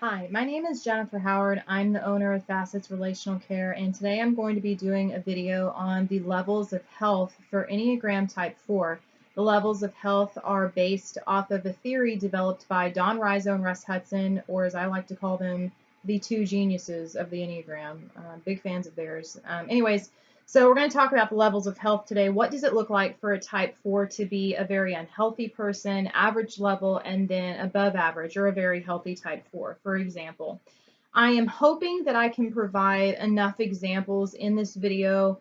Hi, my name is Jennifer Howard. I'm the owner of Facets Relational Care, and today I'm going to be doing a video on the levels of health for Enneagram Type 4. The levels of health are based off of a theory developed by Don Riso and Russ Hudson, or as I like to call them, the two geniuses of the Enneagram. Big fans of theirs. So we're going to talk about the levels of health today. What does it look like for a type 4 to be a very unhealthy person, average level, and then above average, or a very healthy type 4, for example? I am hoping that I can provide enough examples in this video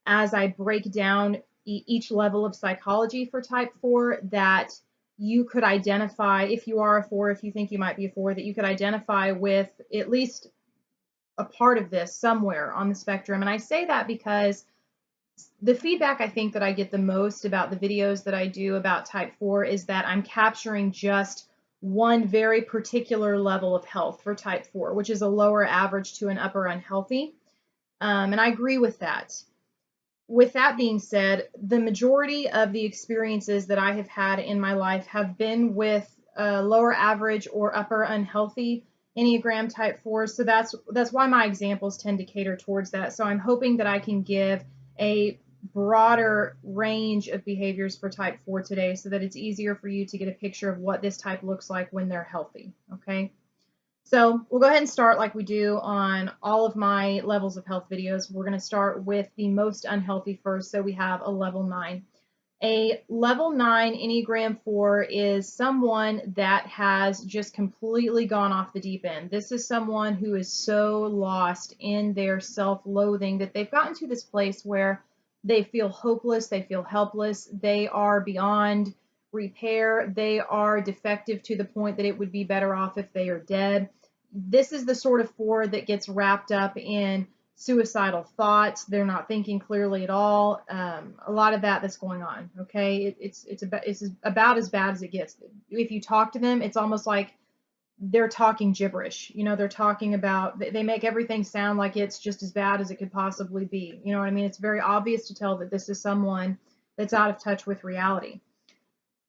as I break down each level of psychology for type 4 that you could identify, if you are a 4, if you think you might be a 4, that you could identify with at least a part of this somewhere on the spectrum. And I say that because the feedback I think that I get the most about the videos that I do about type 4 is that I'm capturing just one very particular level of health for type 4, which is a lower average to an upper unhealthy. And I agree with that. With that being said, the majority of the experiences that I have had in my life have been with lower average or upper unhealthy Enneagram type 4. So that's why my examples tend to cater towards that. So I'm hoping that I can give a broader range of behaviors for type 4 today so that it's easier for you to get a picture of what this type looks like when they're healthy. Okay. So we'll go ahead and start like we do on all of my levels of health videos. We're going to start with the most unhealthy first. So we have a level 9. A level 9 Enneagram 4 is someone that has just completely gone off the deep end. This is someone who is so lost in their self-loathing that they've gotten to this place where they feel hopeless, they feel helpless, they are beyond repair, they are defective to the point that it would be better off if they are dead. This is the sort of 4 that gets wrapped up in suicidal thoughts. They're not thinking clearly at all. A lot of that's going on. Okay, it's about as bad as it gets. If you talk to them, it's almost like they're talking gibberish. You know, they're talking about, they make everything sound like it's just as bad as it could possibly be. You know what I mean? It's very obvious to tell that this is someone that's out of touch with reality.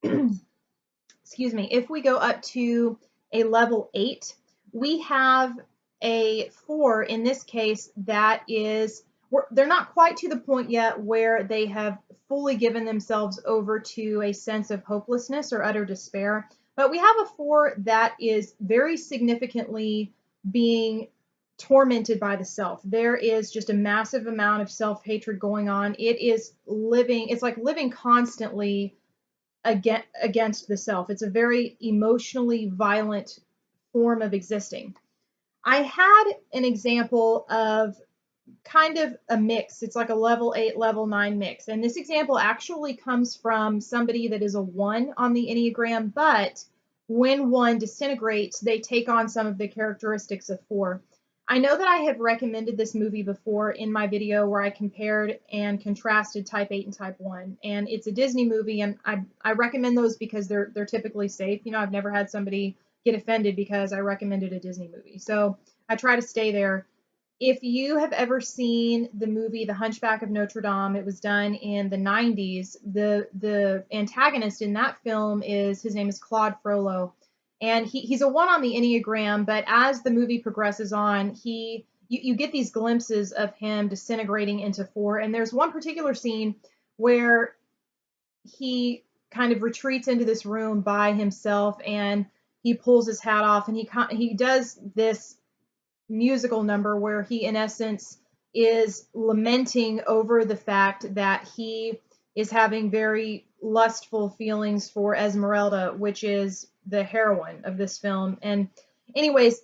Excuse me. If we go up to a level 8, we have a 4 in this case that is, they're not quite to the point yet where they have fully given themselves over to a sense of hopelessness or utter despair, but we have a 4 that is very significantly being tormented by the self. There is just a massive amount of self-hatred going on. It is living, it's like living constantly against the self. It's a very emotionally violent form of existing. I had an example of kind of a mix. It's like a level 8, level 9 mix. And this example actually comes from somebody that is a 1 on the Enneagram, but when 1 disintegrates, they take on some of the characteristics of 4. I know that I have recommended this movie before in my video where I compared and contrasted type 8 and type 1. And it's a Disney movie, and I recommend those because they're typically safe. You know, I've never had somebody get offended because I recommended a Disney movie. So I try to stay there. If you have ever seen the movie The Hunchback of Notre Dame, it was done in the 90s. The antagonist in that film his name is Claude Frollo. And he's a 1 on the Enneagram, but as the movie progresses on, you get these glimpses of him disintegrating into 4. And there's one particular scene where he kind of retreats into this room by himself and he pulls his hat off and he does this musical number where he in essence is lamenting over the fact that he is having very lustful feelings for Esmeralda, which is the heroine of this film. And anyways,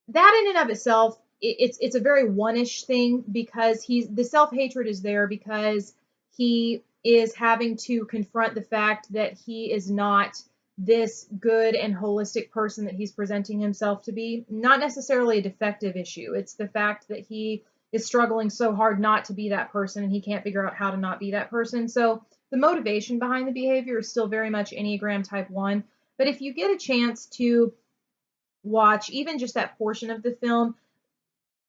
that in and of itself, it's a very 1-ish thing because the self-hatred is there because he is having to confront the fact that he is not this good and holistic person that he's presenting himself to be. Not necessarily a defective issue. It's the fact that he is struggling so hard not to be that person and he can't figure out how to not be that person. So the motivation behind the behavior is still very much Enneagram type 1. But if you get a chance to watch even just that portion of the film,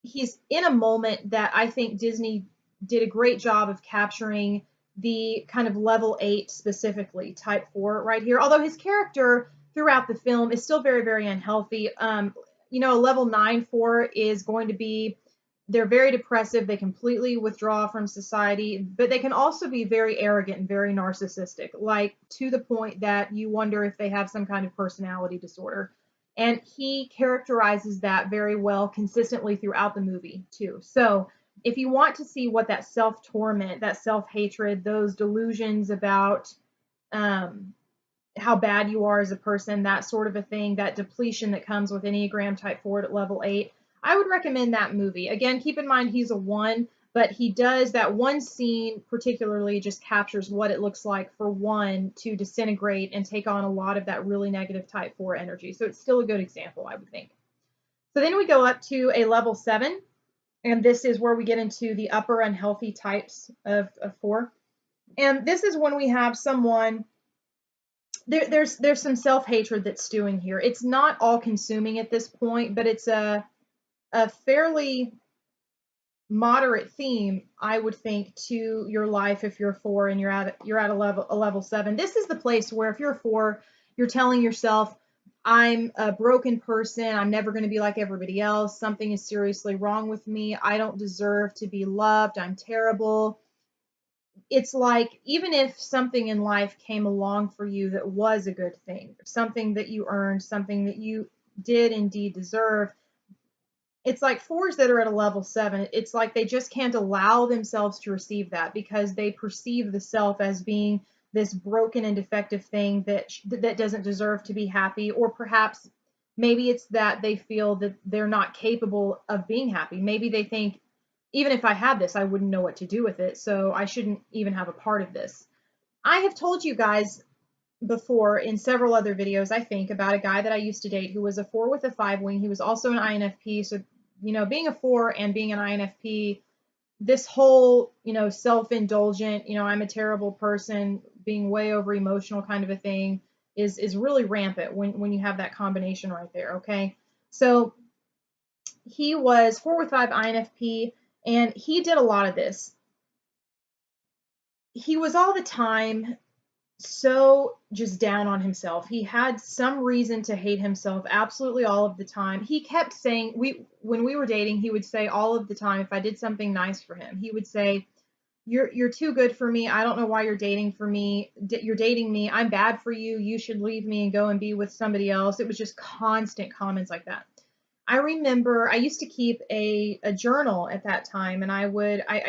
he's in a moment that I think Disney did a great job of capturing the kind of level 8 specifically, type 4 right here. Although his character throughout the film is still very, very unhealthy. a level 9/4 is going to be, they're very depressive. They completely withdraw from society, but they can also be very arrogant and very narcissistic, like to the point that you wonder if they have some kind of personality disorder. And he characterizes that very well consistently throughout the movie, too. So if you want to see what that self torment, that self hatred, those delusions about how bad you are as a person, that sort of a thing, that depletion that comes with Enneagram Type 4 at level 8, I would recommend that movie. Again, keep in mind he's a 1, but he does, that one scene particularly just captures what it looks like for 1 to disintegrate and take on a lot of that really negative Type 4 energy. So it's still a good example, I would think. So then we go up to a level 7, and this is where we get into the upper unhealthy types of 4. And this is when we have someone, there's some self-hatred that's stewing here. It's not all consuming at this point, but it's a fairly moderate theme, I would think, to your life if you're 4 and you're at a level 7. This is the place where if you're 4, you're telling yourself, I'm a broken person. I'm never going to be like everybody else. Something is seriously wrong with me. I don't deserve to be loved. I'm terrible. It's like, even if something in life came along for you that was a good thing, something that you earned, something that you did indeed deserve, it's like 4s that are at a level 7. It's like they just can't allow themselves to receive that because they perceive the self as being this broken and defective thing that doesn't deserve to be happy. Or perhaps maybe it's that they feel that they're not capable of being happy. Maybe they think, even if I had this, I wouldn't know what to do with it, so I shouldn't even have a part of this. I have told you guys before in several other videos, I think, about a guy that I used to date who was a 4 with a 5 wing. He was also an INFP. So, being a 4 and being an INFP, this whole, self-indulgent, I'm a terrible person, being way over emotional kind of a thing is really rampant when you have that combination right there, okay? So he was 4 with 5 INFP, and he did a lot of this. He was all the time so just down on himself. He had some reason to hate himself absolutely all of the time. He kept saying, when we were dating, he would say all of the time, if I did something nice for him, he would say, you're too good for me. I don't know why you're dating me. I'm bad for you. You should leave me and go and be with somebody else. It was just constant comments like that. I remember I used to keep a journal at that time, and I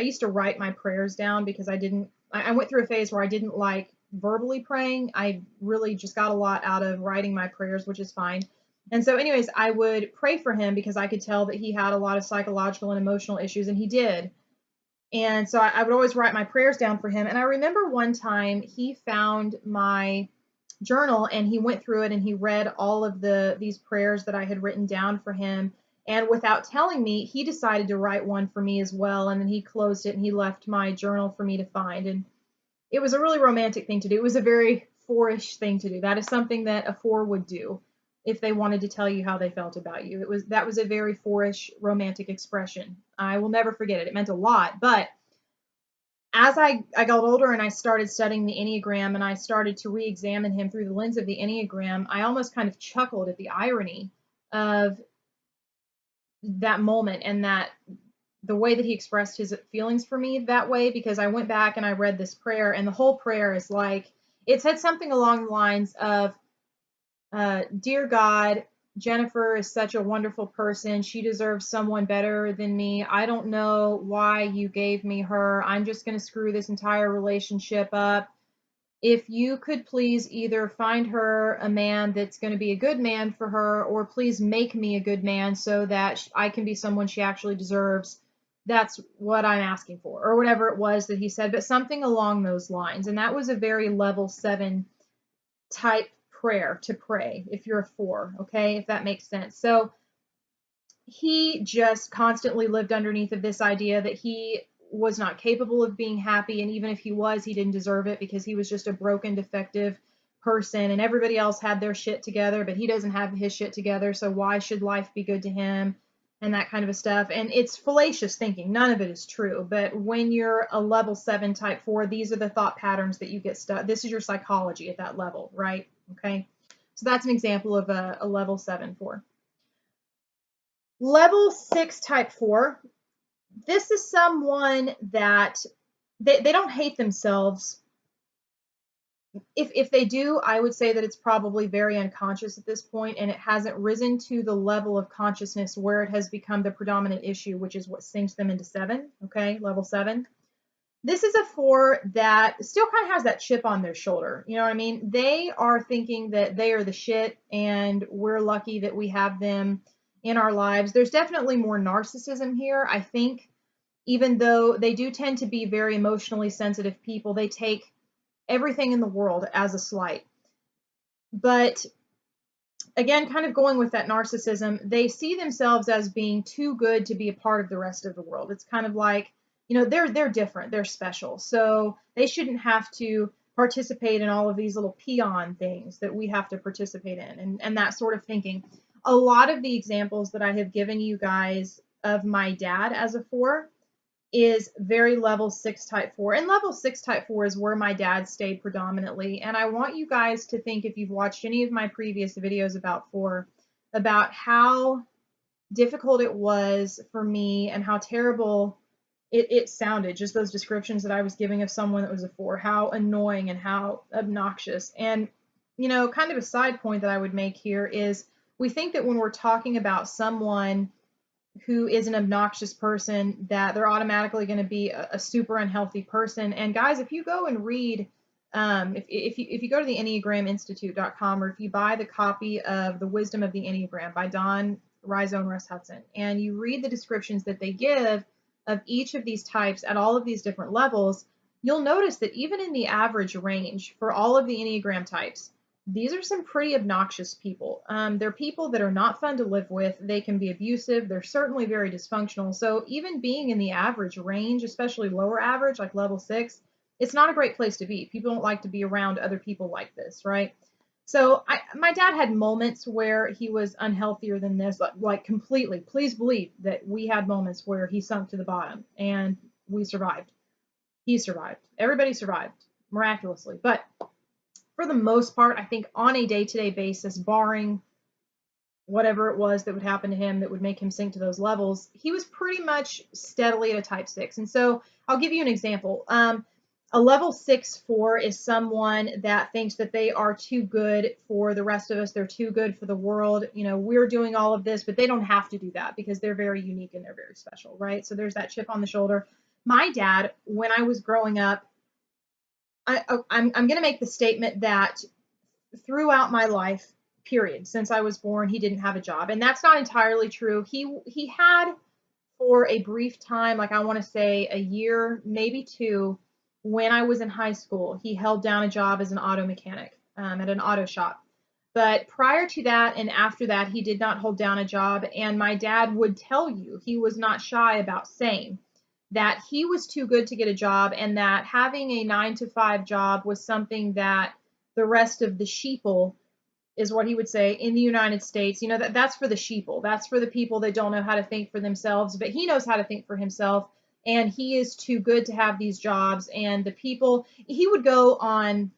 used to write my prayers down because I went through a phase where I didn't like verbally praying. I really just got a lot out of writing my prayers, which is fine. And so anyways, I would pray for him because I could tell that he had a lot of psychological and emotional issues, and he did. And so I would always write my prayers down for him. And I remember one time he found my journal and he went through it and he read all of these prayers that I had written down for him. And without telling me, he decided to write one for me as well. And then he closed it and he left my journal for me to find. And it was a really romantic thing to do. It was a very 4-ish thing to do. That is something that a 4 would do if they wanted to tell you how they felt about you. That was a very 4-ish romantic expression. I will never forget it. It meant a lot. But as I got older and I started studying the Enneagram and I started to re-examine him through the lens of the Enneagram, I almost kind of chuckled at the irony of that moment and that the way that he expressed his feelings for me that way, because I went back and I read this prayer, and the whole prayer is like, it said something along the lines of, Dear God, Jennifer is such a wonderful person. She deserves someone better than me. I don't know why you gave me her. I'm just going to screw this entire relationship up. If you could please either find her a man that's going to be a good man for her, or please make me a good man so that I can be someone she actually deserves. That's what I'm asking for, or whatever it was that he said, but something along those lines. And that was a very level 7 type prayer to pray if you're a 4, okay, if that makes sense. So he just constantly lived underneath of this idea that he was not capable of being happy, and even if he was, he didn't deserve it because he was just a broken, defective person, and everybody else had their shit together, but he doesn't have his shit together, so why should life be good to him, and that kind of stuff. And it's fallacious thinking. None of it is true, but when you're a level 7 type 4, these are the thought patterns that you get stuck. This is your psychology at that level, right? Okay, so that's an example of a level 7 4. Level 6 type 4, this is someone that they don't hate themselves. If they do, I would say that it's probably very unconscious at this point, and it hasn't risen to the level of consciousness where it has become the predominant issue, which is what sinks them into 7, okay, level 7. This is a 4 that still kind of has that chip on their shoulder. You know what I mean? They are thinking that they are the shit and we're lucky that we have them in our lives. There's definitely more narcissism here. I think even though they do tend to be very emotionally sensitive people, they take everything in the world as a slight. But again, kind of going with that narcissism, they see themselves as being too good to be a part of the rest of the world. It's kind of like, you know, they're different, they're special, so they shouldn't have to participate in all of these little peon things that we have to participate in, and that sort of thinking. A lot of the examples that I have given you guys of my dad as a 4 is very level 6 type 4. And level 6 type 4 is where my dad stayed predominantly. And I want you guys to think, if you've watched any of my previous videos about 4, about how difficult it was for me and how terrible it sounded, just those descriptions that I was giving of someone that was a 4, how annoying and how obnoxious. And, you know, kind of a side point that I would make here is we think that when we're talking about someone who is an obnoxious person, that they're automatically going to be a super unhealthy person. And guys, if you go and read, if you go to the EnneagramInstitute.com, or if you buy the copy of The Wisdom of the Enneagram by Don Rizzo and Russ Hudson, and you read the descriptions that they give of each of these types at all of these different levels, you'll notice that even in the average range for all of the Enneagram types, these are some pretty obnoxious people. They're people that are not fun to live with. They can be abusive. They're certainly very dysfunctional. So even being in the average range, especially lower average, like level 6, it's not a great place to be. People don't like to be around other people like this, right? So my dad had moments where he was unhealthier than this, like completely. Please believe that we had moments where he sunk to the bottom and we survived. He survived. Everybody survived miraculously. But for the most part, I think on a day-to-day basis, barring whatever it was that would happen to him that would make him sink to those levels, he was pretty much steadily at a type 6. And so I'll give you an example. A level 6/4 is someone that thinks that they are too good for the rest of us. They're too good for the world. You know, we're doing all of this, but they don't have to do that because they're very unique and they're very special, right? So there's that chip on the shoulder. My dad, when I was growing up, I'm going to make the statement that throughout my life, period, since I was born, he didn't have a job. And that's not entirely true. He had, for a brief time, like I want to say a year, maybe 2, when I was in high school, he held down a job as an auto mechanic at an auto shop. But prior to that and after that, he did not hold down a job. And my dad would tell you, he was not shy about saying that he was too good to get a job, and that having a 9-to-5 job was something that the rest of the sheeple, is what he would say, in the United States, you know, that's for the sheeple. That's for the people that don't know how to think for themselves, but he knows how to think for himself, and he is too good to have these jobs. And the people, he would go on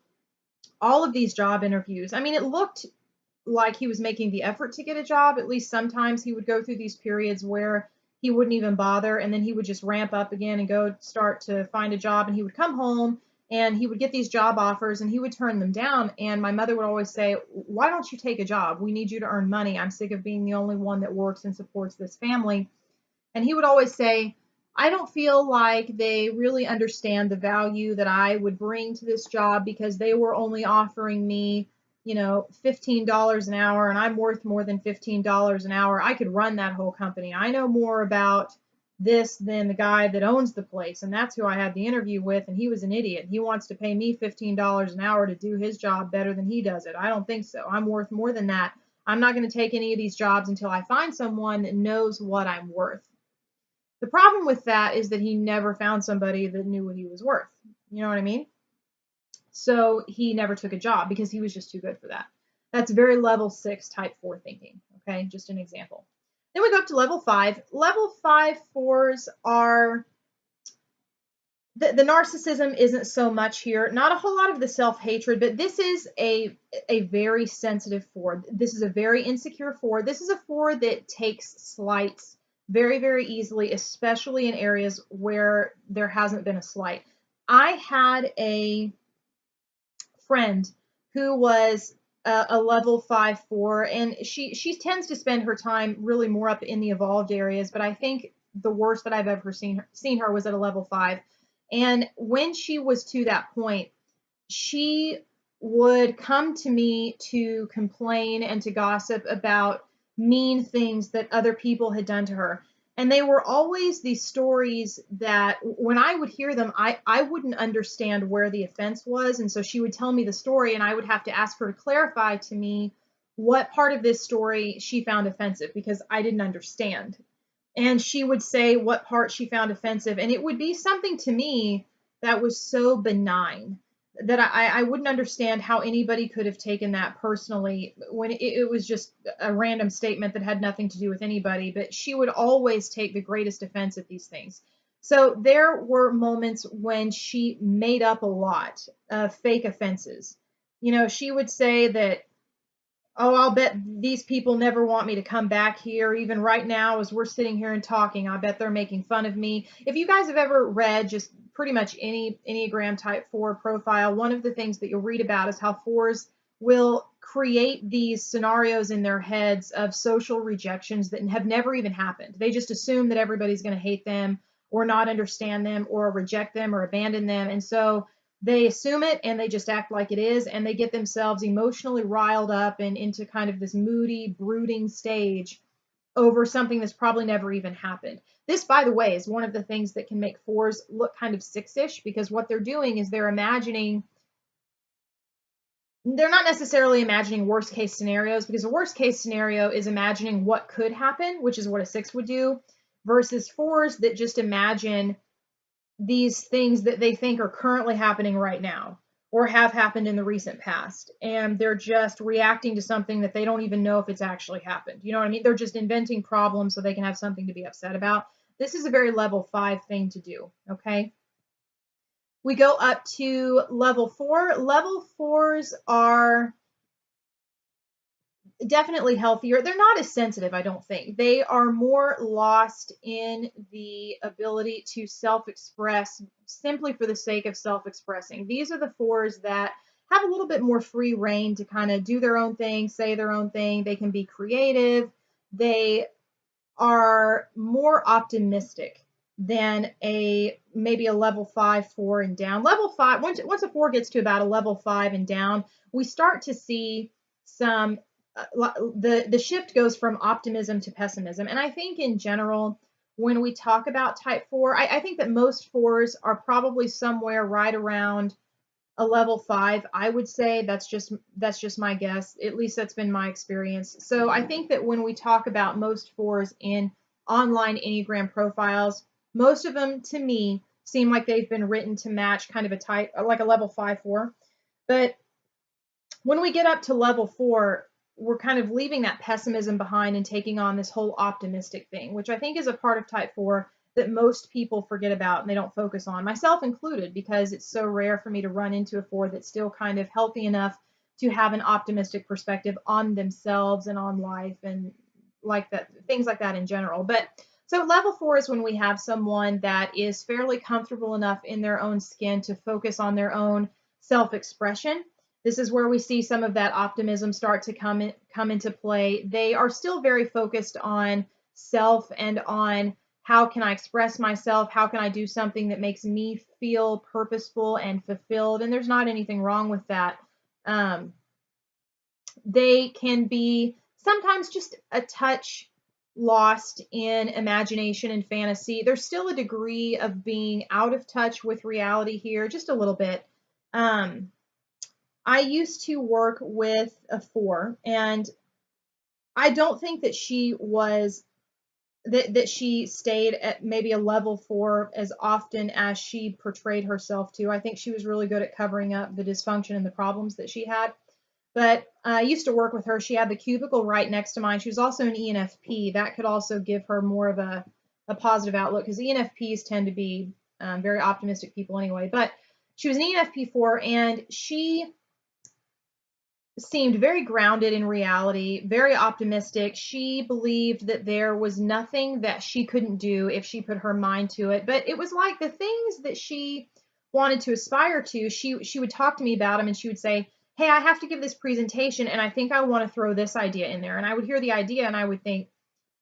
all of these job interviews. I mean, it looked like he was making the effort to get a job. At least sometimes he would go through these periods where he wouldn't even bother, and then he would just ramp up again and go start to find a job, and he would come home and he would get these job offers and he would turn them down. And my mother would always say, why don't you take a job? We need you to earn money. I'm sick of being the only one that works and supports this family. And he would always say, I don't feel like they really understand the value that I would bring to this job, because they were only offering me, you know, $15 an hour, and I'm worth more than $15 an hour. I could run that whole company. I know more about this than the guy that owns the place, and that's who I had the interview with, and he was an idiot. He wants to pay me $15 an hour to do his job better than he does it. I don't think so. I'm worth more than that. I'm not going to take any of these jobs until I find someone that knows what I'm worth. The problem with that is that he never found somebody that knew what he was worth. You know what I mean? So he never took a job because he was just too good for that. That's very level 6 type 4 thinking. Okay, just an example. Then we go up to level 5. Level 5 4s are the narcissism isn't so much here. Not a whole lot of the self-hatred, but this is a very sensitive 4. This is a very insecure 4. This is a 4 that takes slights very, very easily, especially in areas where there hasn't been a slight. I had a friend who was a level 5/4, and she tends to spend her time really more up in the evolved areas, but I think the worst that I've ever seen her was at a level 5. And when she was to that point, she would come to me to complain and to gossip about mean things that other people had done to her. And they were always these stories that when I would hear them, I wouldn't understand where the offense was. And so she would tell me the story, and I would have to ask her to clarify to me what part of this story she found offensive because I didn't understand. And she would say what part she found offensive. And it would be something to me that was so benign that I wouldn't understand how anybody could have taken that personally when it was just a random statement that had nothing to do with anybody. But she would always take the greatest offense at these things. So there were moments when she made up a lot of fake offenses. You know, she would say that, oh, I'll bet these people never want me to come back here. Even right now, as we're sitting here and talking, I bet they're making fun of me. If you guys have ever read just pretty much any Enneagram type 4 profile, one of the things that you'll read about is how 4s will create these scenarios in their heads of social rejections that have never even happened. They just assume that everybody's going to hate them or not understand them or reject them or abandon them. And so they assume it and they just act like it is, and they get themselves emotionally riled up and into kind of this moody, brooding stage over something that's probably never even happened. This, by the way, is one of the things that can make 4s look kind of 6-ish, because what they're doing is they're not necessarily imagining worst case scenarios, because a worst case scenario is imagining what could happen, which is what a 6 would do, versus 4s that just imagine these things that they think are currently happening right now or have happened in the recent past. And they're just reacting to something that they don't even know if it's actually happened. You know what I mean? They're just inventing problems so they can have something to be upset about. This is a very level 5 thing to do. Okay. We go up to level 4. Level 4s are definitely healthier. They're not as sensitive, I don't think. They are more lost in the ability to self-express simply for the sake of self-expressing. These are the 4s that have a little bit more free reign to kind of do their own thing, say their own thing. They can be creative. They are more optimistic than maybe a level 5/4 and down. Level 5, once a 4 gets to about a level 5 and down, we start to see some the shift goes from optimism to pessimism. And I think in general, when we talk about type 4, I think that most 4s are probably somewhere right around a level 5. I would say that's just my guess. At least that's been my experience. So I think that when we talk about most 4s in online Enneagram profiles, most of them to me seem like they've been written to match kind of a type, like a level 5/4. But when we get up to level 4, we're kind of leaving that pessimism behind and taking on this whole optimistic thing, which I think is a part of type 4 that most people forget about and they don't focus on, myself included, because it's so rare for me to run into a 4 that's still kind of healthy enough to have an optimistic perspective on themselves and on life and like that, things like that in general. But so level 4 is when we have someone that is fairly comfortable enough in their own skin to focus on their own self-expression. This is where we see some of that optimism start to come into play. They are still very focused on self and on how can I express myself? How can I do something that makes me feel purposeful and fulfilled? And there's not anything wrong with that. They can be sometimes just a touch lost in imagination and fantasy. There's still a degree of being out of touch with reality here, just a little bit. I used to work with a 4, and I don't think that she was that she stayed at maybe a level 4 as often as she portrayed herself to. I think she was really good at covering up the dysfunction and the problems that she had. But I used to work with her. She had the cubicle right next to mine. She was also an ENFP. That could also give her more of a positive outlook, because ENFPs tend to be very optimistic people anyway. But she was an ENFP4, and she seemed very grounded in reality, very optimistic. She believed that there was nothing that she couldn't do if she put her mind to it. But it was like the things that she wanted to aspire to, she would talk to me about them, and she would say, hey, I have to give this presentation, and I think I want to throw this idea in there. And I would hear the idea, and I would think,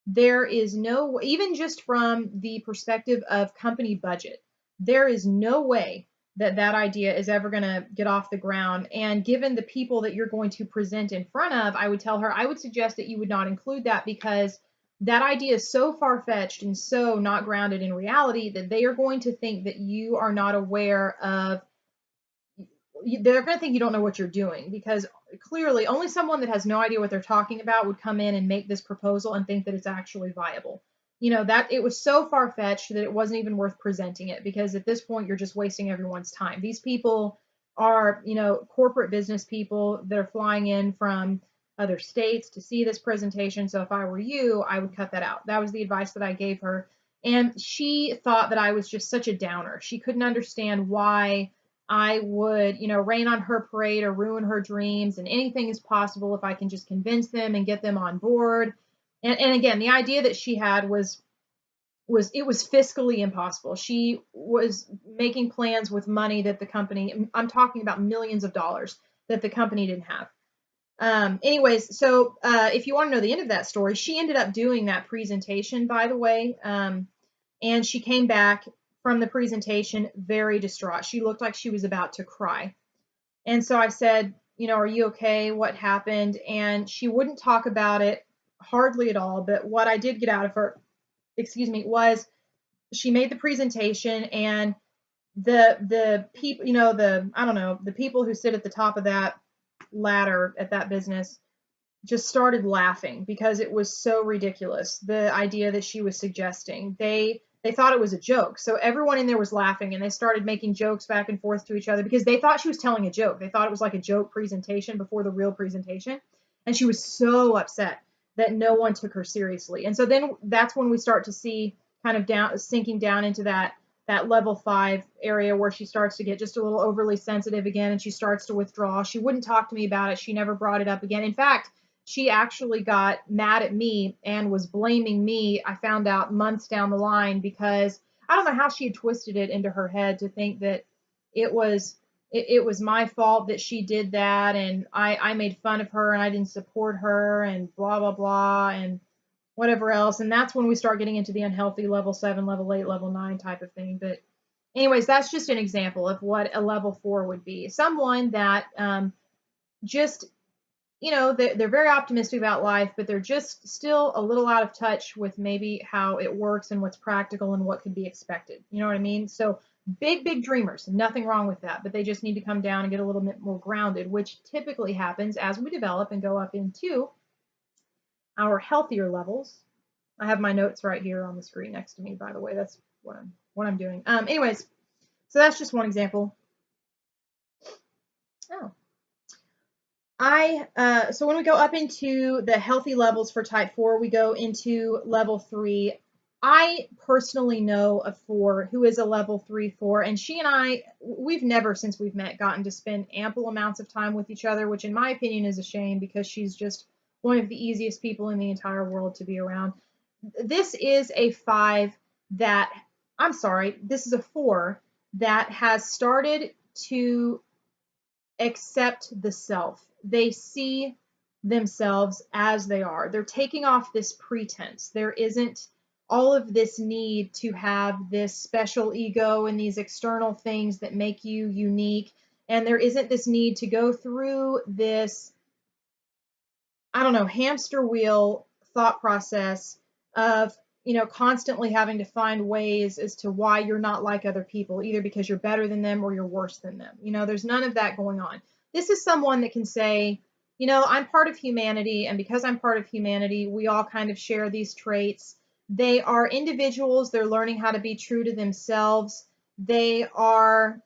there is no, even just from the perspective of company budget, there is no way that that idea is ever going to get off the ground. And given the people that you're going to present in front of, I would tell her, I would suggest that you would not include that, because that idea is so far-fetched and so not grounded in reality that they are going to think that you are not aware of, they're going to think you don't know what you're doing, because clearly only someone that has no idea what they're talking about would come in and make this proposal and think that it's actually viable. That it was so far-fetched that it wasn't even worth presenting it, because at this point you're just wasting everyone's time. These people are, corporate business people that are flying in from other states to see this presentation. So if I were you, I would cut that out. That was the advice that I gave her. And she thought that I was just such a downer. She couldn't understand why I would, rain on her parade or ruin her dreams, and anything is possible if I can just convince them and get them on board. And again, the idea that she had was it was fiscally impossible. She was making plans with money that the company, I'm talking about millions of dollars, that the company didn't have. Anyways, so if you want to know the end of that story, she ended up doing that presentation, by the way, and she came back from the presentation very distraught. She looked like she was about to cry. And so I said, are you okay? What happened? And she wouldn't talk about it hardly at all. But what I did get out of her, was she made the presentation, and the people, the people who sit at the top of that ladder at that business just started laughing, because it was so ridiculous, the idea that she was suggesting. They thought it was a joke. So everyone in there was laughing, and they started making jokes back and forth to each other, because they thought she was telling a joke. They thought it was like a joke presentation before the real presentation. And she was so upset that no one took her seriously. And so then that's when we start to see kind of sinking down into that level 5 area, where she starts to get just a little overly sensitive again, and she starts to withdraw. She wouldn't talk to me about it. She never brought it up again. In fact, she actually got mad at me and was blaming me, I found out months down the line, because I don't know how she had twisted it into her head to think that it was my fault that she did that, and I made fun of her, and I didn't support her, and blah, blah, blah, and whatever else. And that's when we start getting into the unhealthy level 7, level 8, level 9 type of thing. But anyways, that's just an example of what a level 4 would be. Someone that just, they're very optimistic about life, but they're just still a little out of touch with maybe how it works and what's practical and what could be expected. You know what I mean? So big dreamers, nothing wrong with that, but they just need to come down and get a little bit more grounded, which typically happens as we develop and go up into our healthier levels. I have my notes right here on the screen next to me, by the way. That's what I'm doing. Anyways, so that's just one example. So when we go up into the healthy levels for type 4, we go into level 3. I personally know a 4 who is a level 3/4, and she and I, we've never, since we've met, gotten to spend ample amounts of time with each other, which in my opinion is a shame, because she's just one of the easiest people in the entire world to be around. This is a 5 that, this is a 4 that has started to accept the self. They see themselves as they are. They're taking off this pretense. There isn't all of this need to have this special ego and these external things that make you unique. And there isn't this need to go through this, hamster wheel thought process of, constantly having to find ways as to why you're not like other people, either because you're better than them or you're worse than them. There's none of that going on. This is someone that can say, I'm part of humanity, and because I'm part of humanity, we all kind of share these traits. They are individuals. They're learning how to be true to themselves. They are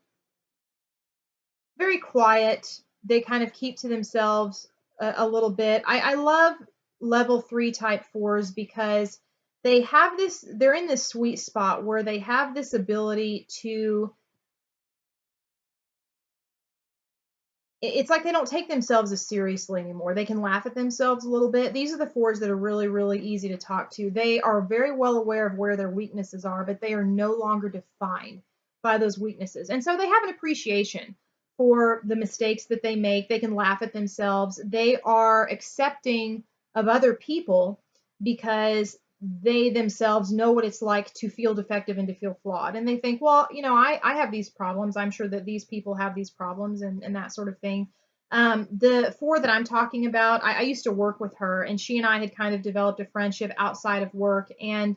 very quiet. They kind of keep to themselves a little bit. I love level 3 type 4s, because they're in this sweet spot where they have this ability to, it's like they don't take themselves as seriously anymore. They can laugh at themselves a little bit. These are the fours that are really, really easy to talk to. They are very well aware of where their weaknesses are, but they are no longer defined by those weaknesses. And so they have an appreciation for the mistakes that they make. They can laugh at themselves. They are accepting of other people because they themselves know what it's like to feel defective and to feel flawed. And they think, well, I have these problems. I'm sure that these people have these problems and that sort of thing. The four that I'm talking about, I used to work with her, and she and I had kind of developed a friendship outside of work. And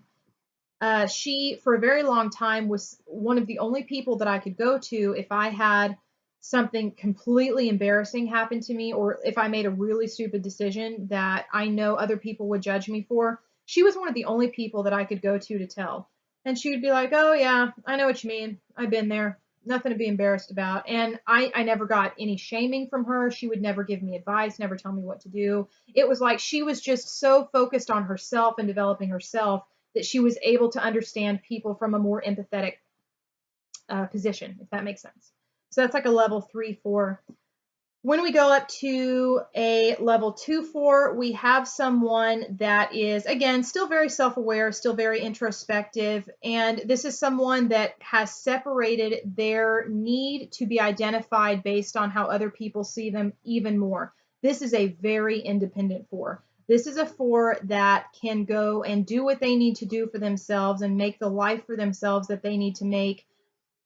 she, for a very long time, was one of the only people that I could go to if I had something completely embarrassing happen to me, or if I made a really stupid decision that I know other people would judge me for. She was one of the only people that I could go to tell. And she would be like, oh, yeah, I know what you mean. I've been there. Nothing to be embarrassed about. And I never got any shaming from her. She would never give me advice, never tell me what to do. It was like she was just so focused on herself and developing herself that she was able to understand people from a more empathetic position, if that makes sense. So that's like a level 3-4. When we go up to a level 2-4, we have someone that is, again, still very self-aware, still very introspective, and this is someone that has separated their need to be identified based on how other people see them even more. This is a very independent 4. This is a 4 that can go and do what they need to do for themselves and make the life for themselves that they need to make.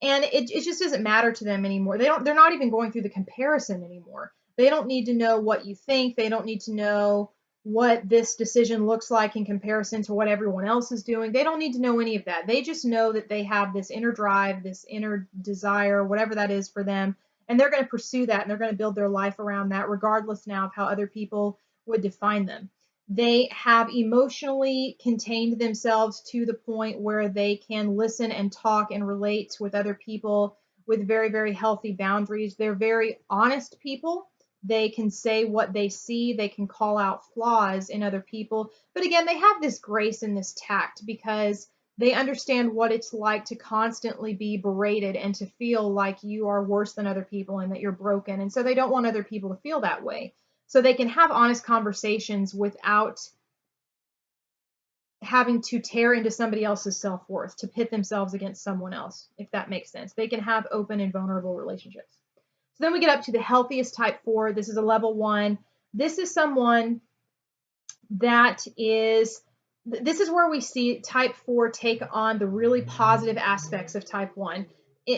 And it just doesn't matter to them anymore. They're not even going through the comparison anymore. They don't need to know what you think. They don't need to know what this decision looks like in comparison to what everyone else is doing. They don't need to know any of that. They just know that they have this inner drive, this inner desire, whatever that is for them, and they're going to pursue that, and they're going to build their life around that, regardless now of how other people would define them. They have emotionally contained themselves to the point where they can listen and talk and relate with other people with very, very healthy boundaries. They're very honest people. They can say what they see. They can call out flaws in other people. But again, they have this grace and this tact because they understand what it's like to constantly be berated and to feel like you are worse than other people and that you're broken. And so they don't want other people to feel that way. So they can have honest conversations without having to tear into somebody else's self-worth, to pit themselves against someone else, if that makes sense. They can have open and vulnerable relationships. So then we get up to the healthiest type 4. This is a level 1. This is someone that is, this is where we see type 4 take on the really positive aspects of type 1.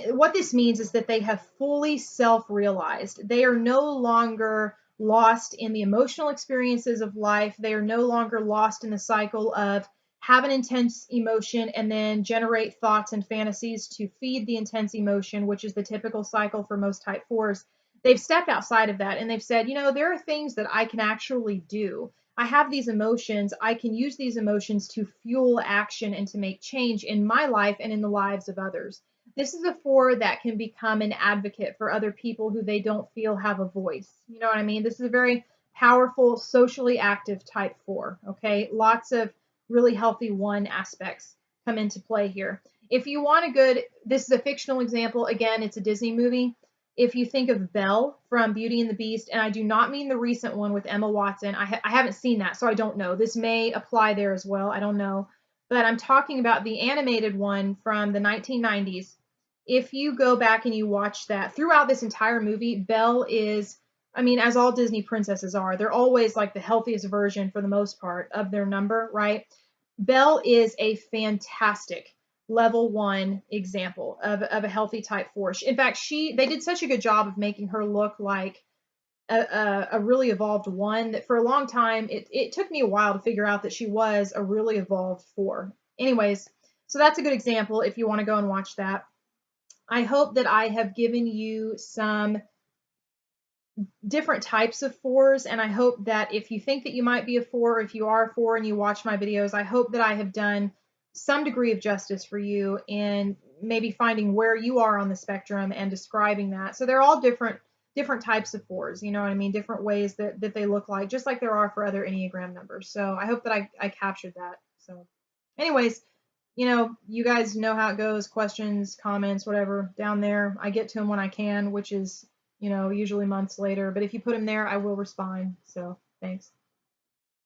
What this means is that they have fully self-realized. They are no longer lost in the emotional experiences of life. They are no longer lost in the cycle of have an intense emotion and then generate thoughts and fantasies to feed the intense emotion, which is the typical cycle for most type 4s. They've stepped outside of that and they've said, there are things that I can actually do. I have these emotions. I can use these emotions to fuel action and to make change in my life and in the lives of others. This is a 4 that can become an advocate for other people who they don't feel have a voice. You know what I mean? This is a very powerful, socially active type 4. Okay, lots of really healthy 1 aspects come into play here. If you want a good, this is a fictional example. Again, it's a Disney movie. If you think of Belle from Beauty and the Beast, and I do not mean the recent one with Emma Watson. I haven't seen that, so I don't know. This may apply there as well. I don't know. But I'm talking about the animated one from the 1990s. If you go back and you watch that, throughout this entire movie, Belle is, as all Disney princesses are, they're always like the healthiest version for the most part of their number, right? Belle is a fantastic level 1 example of a healthy type 4. In fact, they did such a good job of making her look like a really evolved 1 that for a long time, it took me a while to figure out that she was a really evolved 4. Anyways, so that's a good example if you want to go and watch that. I hope that I have given you some different types of 4s, and I hope that if you think that you might be a 4, or if you are a 4 and you watch my videos, I hope that I have done some degree of justice for you in maybe finding where you are on the spectrum and describing that. So they're all different types of 4s, you know what I mean? Different ways that they look like, just like there are for other Enneagram numbers. So I hope that I captured that. So anyways, you guys know how it goes. Questions, comments, whatever, down there. I get to them when I can, which is, usually months later. But if you put them there, I will respond. So thanks.